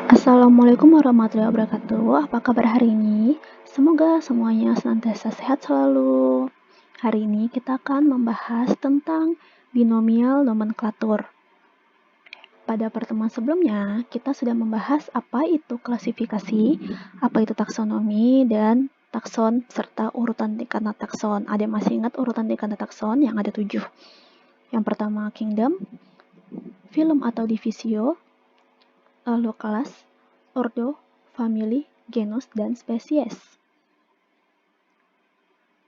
Assalamualaikum warahmatullahi wabarakatuh. Apa kabar hari ini? Semoga semuanya senantiasa sehat selalu. Hari ini kita akan membahas tentang binomial nomenklatur. Pada pertemuan sebelumnya, kita sudah membahas apa itu klasifikasi, apa itu taksonomi, dan takson serta urutan tingkatan takson. Ada yang masih ingat urutan tingkatan takson yang ada 7? Yang pertama kingdom, phylum atau divisio, lalu kelas, ordo, family, genus, dan spesies.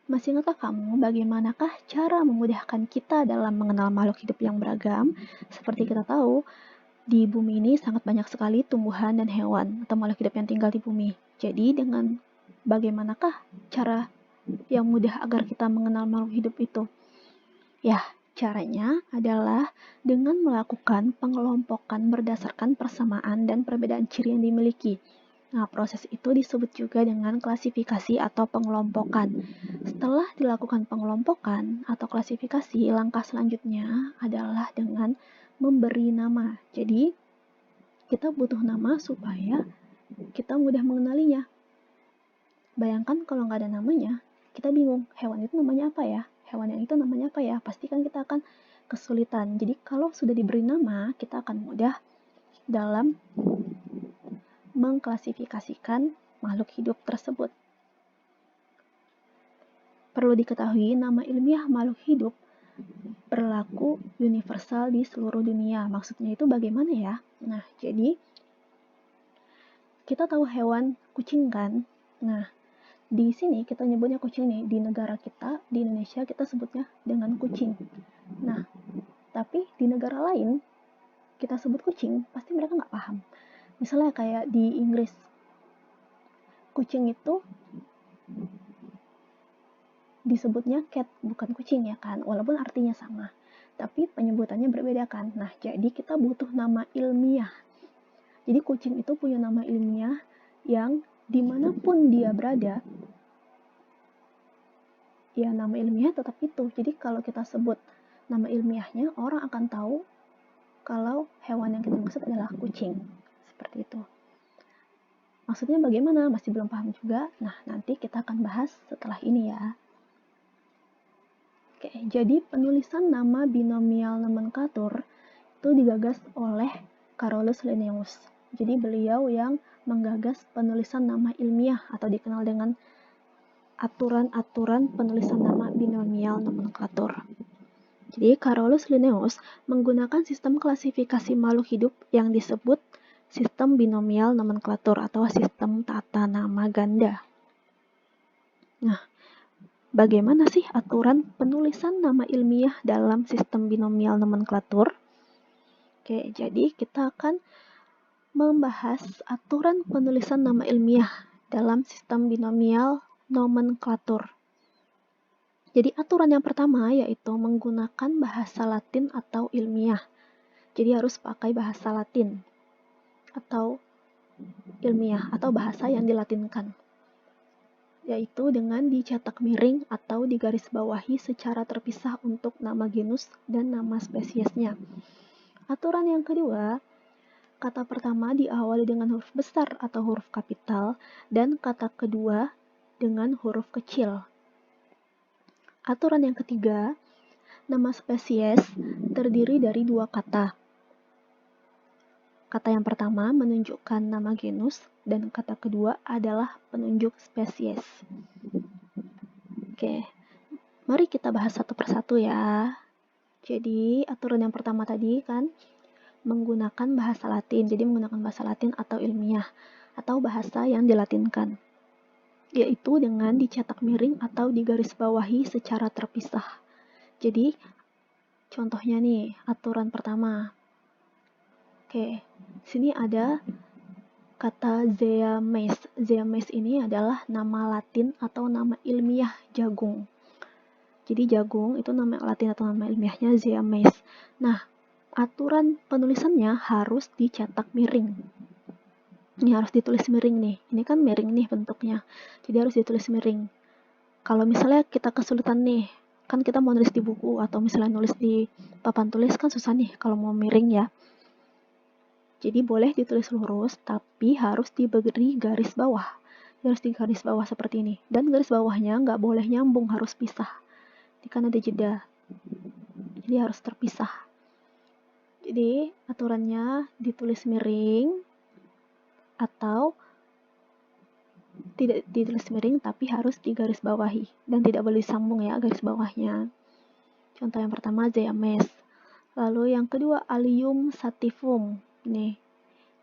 Masih ingatkah kamu bagaimanakah cara memudahkan kita dalam mengenal makhluk hidup yang beragam? Seperti kita tahu, di bumi ini sangat banyak sekali tumbuhan dan hewan atau makhluk hidup yang tinggal di bumi. Jadi dengan bagaimanakah cara yang mudah agar kita mengenal makhluk hidup itu? Ya, caranya adalah dengan melakukan pengelompokan berdasarkan persamaan dan perbedaan ciri yang dimiliki. Nah, proses itu disebut juga dengan klasifikasi atau pengelompokan. Setelah dilakukan pengelompokan atau klasifikasi, langkah selanjutnya adalah dengan memberi nama. Jadi, kita butuh nama supaya kita mudah mengenalinya. Bayangkan kalau nggak ada namanya, kita bingung, hewan itu namanya apa ya? Hewan yang itu namanya apa ya? Pasti kan kita akan kesulitan. Jadi, kalau sudah diberi nama, kita akan mudah dalam mengklasifikasikan makhluk hidup tersebut. Perlu diketahui, nama ilmiah makhluk hidup berlaku universal di seluruh dunia. Maksudnya itu bagaimana ya? Nah, jadi kita tahu hewan kucing kan? Nah, di sini kita nyebutnya kucing nih. Di negara kita, di Indonesia, kita sebutnya dengan kucing. Nah, tapi di negara lain, kita sebut kucing, pasti mereka nggak paham. Misalnya kayak di Inggris, kucing itu disebutnya cat, bukan kucing ya kan, walaupun artinya sama, tapi penyebutannya berbeda kan. Nah, jadi kita butuh nama ilmiah. Jadi kucing itu punya nama ilmiah yang dimanapun dia berada, ya nama ilmiah tetap itu. Jadi kalau kita sebut nama ilmiahnya, orang akan tahu kalau hewan yang kita maksud adalah kucing. Seperti itu. Maksudnya bagaimana? Masih belum paham juga? Nah, nanti kita akan bahas setelah ini ya. Oke, jadi penulisan nama binomial nomenklatur itu digagas oleh Carolus Linnaeus. Jadi beliau yang menggagas penulisan nama ilmiah atau dikenal dengan aturan-aturan penulisan nama binomial nomenklatur. Jadi Carolus Linnaeus menggunakan sistem klasifikasi makhluk hidup yang disebut sistem binomial nomenklatur atau sistem tata nama ganda. Nah, bagaimana sih aturan penulisan nama ilmiah dalam sistem binomial nomenklatur? Oke, jadi kita akan membahas aturan penulisan nama ilmiah dalam sistem binomial nomenklatur. Jadi aturan yang pertama yaitu menggunakan bahasa Latin atau ilmiah. Jadi harus pakai bahasa Latin atau ilmiah atau bahasa yang dilatinkan. Yaitu dengan dicetak miring atau digarisbawahi secara terpisah untuk nama genus dan nama spesiesnya. Aturan yang kedua, kata pertama diawali dengan huruf besar atau huruf kapital dan kata kedua dengan huruf kecil. Aturan yang ketiga, nama spesies terdiri dari dua kata. Kata yang pertama menunjukkan nama genus dan kata kedua adalah penunjuk spesies. Oke, mari kita bahas satu persatu ya. Jadi aturan yang pertama tadi kan menggunakan bahasa Latin. Jadi menggunakan bahasa Latin atau ilmiah atau bahasa yang dilatinkan. Yaitu dengan dicetak miring atau digarisbawahi secara terpisah. Jadi, contohnya nih, aturan pertama. Oke, sini ada kata Zeameis. Zeameis ini adalah nama Latin atau nama ilmiah jagung. Jadi jagung itu nama Latin atau nama ilmiahnya Zeameis. Nah, aturan penulisannya harus dicetak miring. Ini harus ditulis miring nih. Ini kan miring nih bentuknya. Jadi harus ditulis miring. Kalau misalnya kita kesulitan nih, kan kita mau nulis di buku atau misalnya nulis di papan tulis kan susah nih kalau mau miring ya. Jadi boleh ditulis lurus, tapi harus diberi garis bawah. Harus di garis bawah seperti ini. Dan garis bawahnya nggak boleh nyambung, harus pisah. Jadi kan ada jeda. Jadi harus terpisah. Jadi aturannya ditulis miring atau tidak ditulis miring tapi harus digaris bawahi dan tidak boleh disambung ya garis bawahnya. Contoh yang pertama Zeames. Lalu yang kedua Allium sativum. Nih,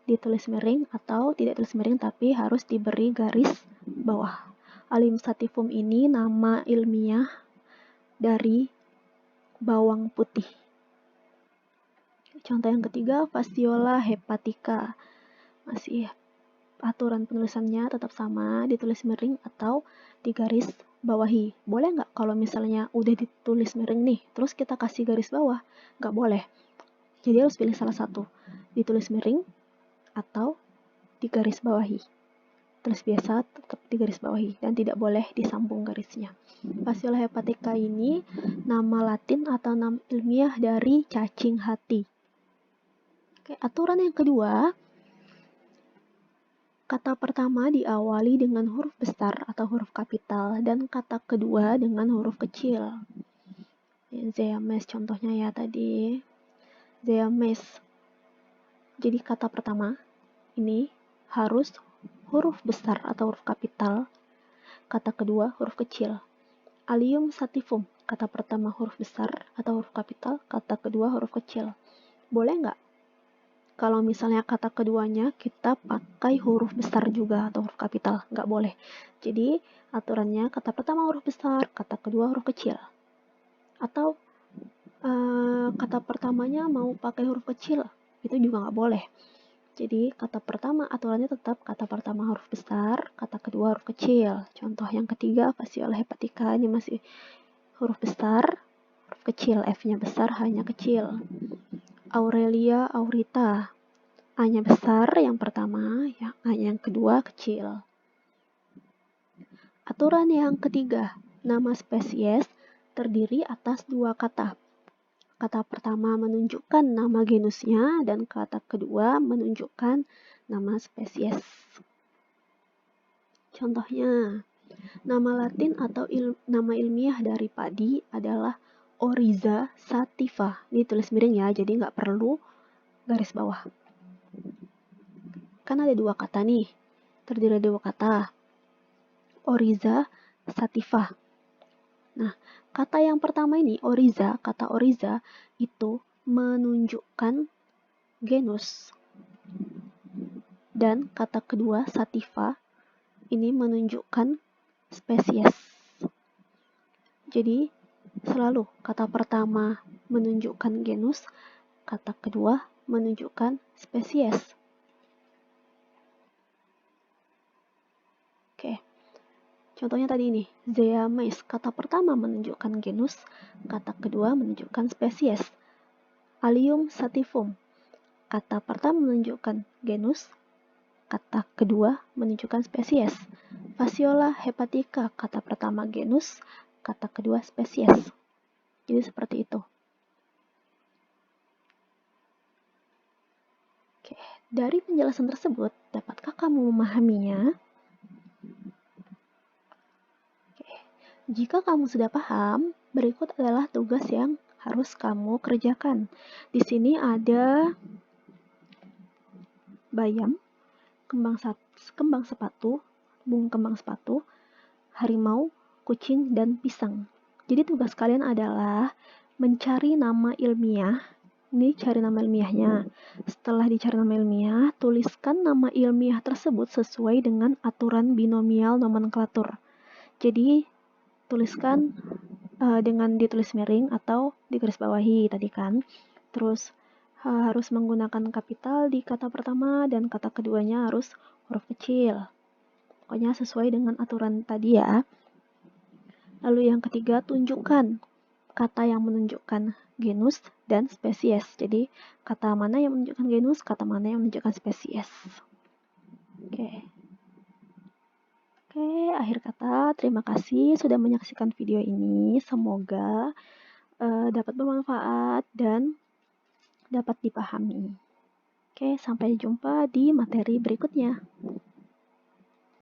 ditulis miring atau tidak tulis miring tapi harus diberi garis bawah. Allium sativum ini nama ilmiah dari bawang putih. Contoh yang ketiga Fasciola hepatica. Masih aturan penulisannya tetap sama, ditulis miring atau digaris bawahi. Boleh nggak kalau misalnya udah ditulis miring nih, terus kita kasih garis bawah? Nggak boleh. Jadi harus pilih salah satu, ditulis miring atau digaris bawahi. Tulis biasa tetap digaris bawahi dan tidak boleh disambung garisnya. Fasciola hepatica ini nama latin atau nama ilmiah dari cacing hati. Oke, aturan yang kedua, kata pertama diawali dengan huruf besar atau huruf kapital dan kata kedua dengan huruf kecil. Zeames contohnya ya tadi. Zeames. Jadi kata pertama ini harus huruf besar atau huruf kapital. Kata kedua huruf kecil. Allium sativum. Kata pertama huruf besar atau huruf kapital. Kata kedua huruf kecil. Boleh nggak? Kalau misalnya kata keduanya kita pakai huruf besar juga atau huruf kapital, nggak boleh. Jadi aturannya kata pertama huruf besar, kata kedua huruf kecil. Atau kata pertamanya mau pakai huruf kecil, itu juga nggak boleh. Jadi kata pertama aturannya tetap kata pertama huruf besar, kata kedua huruf kecil. Contoh yang ketiga Fasciola hepatica ini masih huruf besar, huruf kecil, F-nya besar, H-nya kecil. Aurelia aurita, A-nya besar yang pertama, yang A-nya yang kedua kecil. Aturan yang ketiga, nama spesies terdiri atas dua kata. Kata pertama menunjukkan nama genusnya dan kata kedua menunjukkan nama spesies. Contohnya, nama latin atau nama ilmiah dari padi adalah Oryza sativa. Ini tulis miring ya, jadi nggak perlu garis bawah. Kan ada dua kata nih, terdiri dari dua kata. Oryza sativa. Nah, kata yang pertama ini, Oryza, kata Oryza itu menunjukkan genus. Dan kata kedua, sativa, ini menunjukkan spesies. Jadi, selalu kata pertama menunjukkan genus, kata kedua menunjukkan spesies. Oke. Contohnya tadi ini, Zeames, kata pertama menunjukkan genus, kata kedua menunjukkan spesies. Allium sativum, kata pertama menunjukkan genus, kata kedua menunjukkan spesies. Fasciola hepatica, kata pertama genus, kata kedua spesies. Jadi seperti itu. Oke, dari penjelasan tersebut, dapatkah kamu memahaminya? Jika kamu sudah paham, berikut adalah tugas yang harus kamu kerjakan. Di sini ada bayam, kembang sepatu, bunga kembang sepatu, harimau, kucing, dan pisang. Jadi tugas kalian adalah mencari nama ilmiah. Ini cari nama ilmiahnya. Setelah dicari nama ilmiah, tuliskan nama ilmiah tersebut sesuai dengan aturan binomial nomenklatur. Jadi tuliskan dengan ditulis miring atau digaris bawahi tadi kan. Terus harus menggunakan kapital di kata pertama dan kata keduanya harus huruf kecil. Pokoknya sesuai dengan aturan tadi ya. Lalu yang ketiga, tunjukkan kata yang menunjukkan genus dan spesies. Jadi kata mana yang menunjukkan genus, kata mana yang menunjukkan spesies. Oke, akhir kata, terima kasih sudah menyaksikan video ini. Semoga dapat bermanfaat dan dapat dipahami. Oke, sampai jumpa di materi berikutnya.